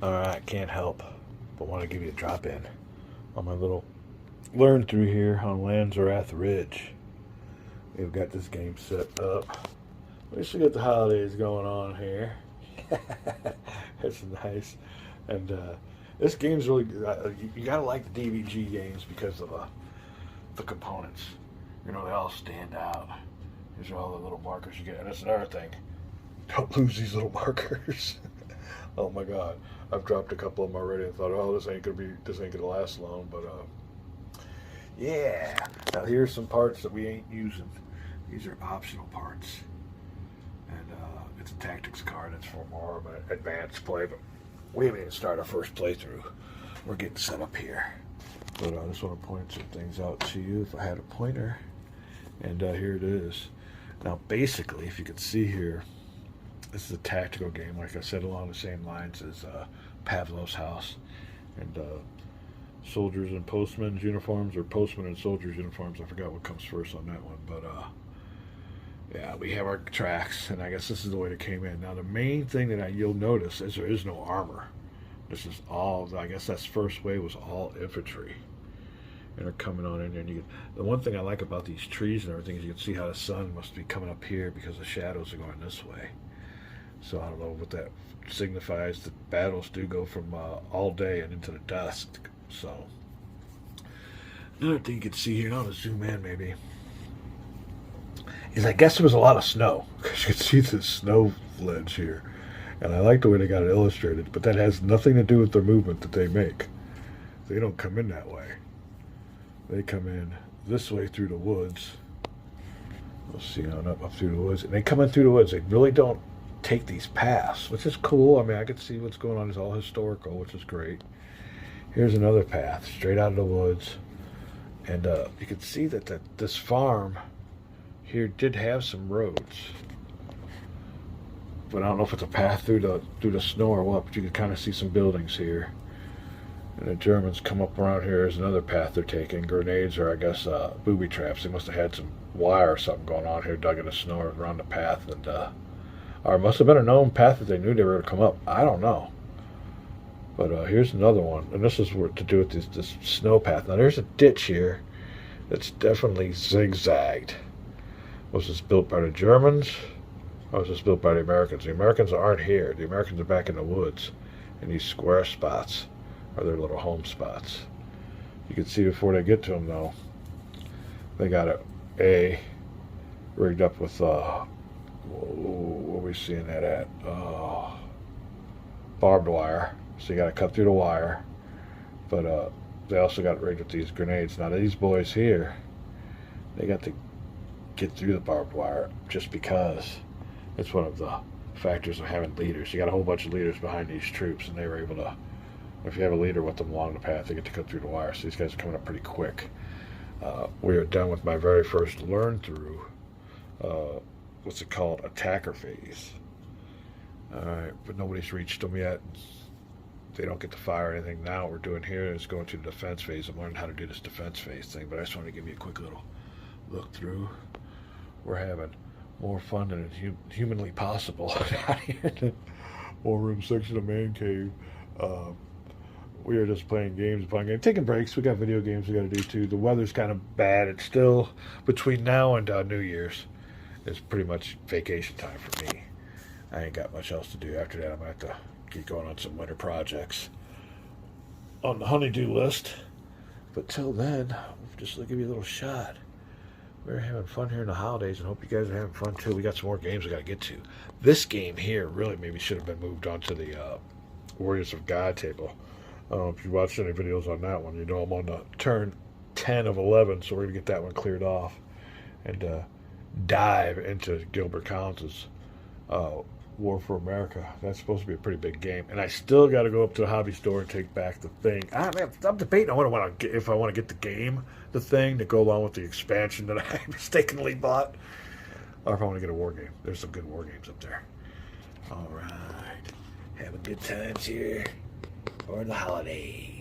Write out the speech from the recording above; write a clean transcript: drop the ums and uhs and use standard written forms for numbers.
Alright, can't help but want to give you a drop in on my little learn through here on Lanzerath Ridge. We've got this game set up. We should get the holidays going on here. It's nice. And this game's really good. You gotta like the DVG games because of the components. You know, they all stand out. These are all the little markers you get. And that's another thing. Don't lose these little markers. Oh my God. I've dropped a couple of them already and thought, oh, this ain't gonna last long, but yeah. Now here's some parts that we ain't using. These are optional parts. And it's a tactics card. It's for more of an advanced play, but we haven't even started our first playthrough. We're getting set up here. But I just want to point some things out to you if I had a pointer. And here it is. Now basically, if you can see here, this is a tactical game, like I said, along the same lines as Pavlov's House. And soldiers and postmen's uniforms, or postmen and soldiers' uniforms. I forgot what comes first on that one. But yeah, we have our tracks, and I guess this is the way it came in. Now the main thing that you'll notice is there is no armor. This is all, I guess that first wave was all infantry. And they're coming on in there. And the one thing I like about these trees and everything is you can see how the sun must be coming up here because the shadows are going this way. So I don't know what that signifies. The battles do go from all day and into the dusk. So another thing you can see here, now to zoom in maybe, is I guess there was a lot of snow. Because you can see the snow ledge here. And I like the way they got it illustrated, but that has nothing to do with the movement that they make. They don't come in that way. They come in this way through the woods. We'll see on up through the woods. And they come in through the woods. They really don't take these paths, which is cool. I mean, I can see what's going on. It's all historical, which is great. Here's another path straight out of the woods. And you can see that this farm here did have some roads. But I don't know if it's a path through the snow or what, but you can kind of see some buildings here. And the Germans come up around here. There's another path they're taking. Grenades or I guess booby traps. They must have had some wire or something going on here, dug in the snow around the path. And or it must have been a known path that they knew they were going to come up. I don't know. But here's another one. And this is what to do with this snow path. Now there's a ditch here that's definitely zigzagged. Was this built by the Germans? Or was this built by the Americans? The Americans aren't here. The Americans are back in the woods. And these square spots are their little home spots. You can see before they get to them, though, they got a rigged up with, what are we seeing that at? Barbed wire. So you got to cut through the wire. But they also got rigged with these grenades. Now, these boys here, they got to get through the barbed wire just because it's one of the factors of having leaders. You got a whole bunch of leaders behind these troops, and they were able to, if you have a leader with them along the path, they get to cut through the wire. So these guys are coming up pretty quick. We are done with my very first learn through, what's it called, attacker phase. Alright, but nobody's reached them yet. They don't get to fire anything. Now what we're doing here is going to the defense phase. I'm learning how to do this defense phase thing, but I just wanted to give you a quick little look through. We're having more fun than humanly possible out here. More room 6 in the man cave. We are just playing games, taking breaks. We got video games we got to do too. The weather's kind of bad. It's still between now and New Year's. It's pretty much vacation time for me. I ain't got much else to do after that. I'm gonna have to keep going on some winter projects on the honeydew list. But till then, just to give you a little shot. We're having fun here in the holidays, and hope you guys are having fun too. We got some more games we got to get to. This game here really maybe should have been moved on to the Warriors of God table. If you watched any videos on that one, you know I'm on the turn 10 of 11, so we're going to get that one cleared off and dive into Gilbert Collins' War for America. That's supposed to be a pretty big game, and I still got to go up to the hobby store and take back the thing. I'm debating on if I want to get the game, the thing, to go along with the expansion that I mistakenly bought, or if I want to get a war game. There's some good war games up there. All right, having good times here for the holidays.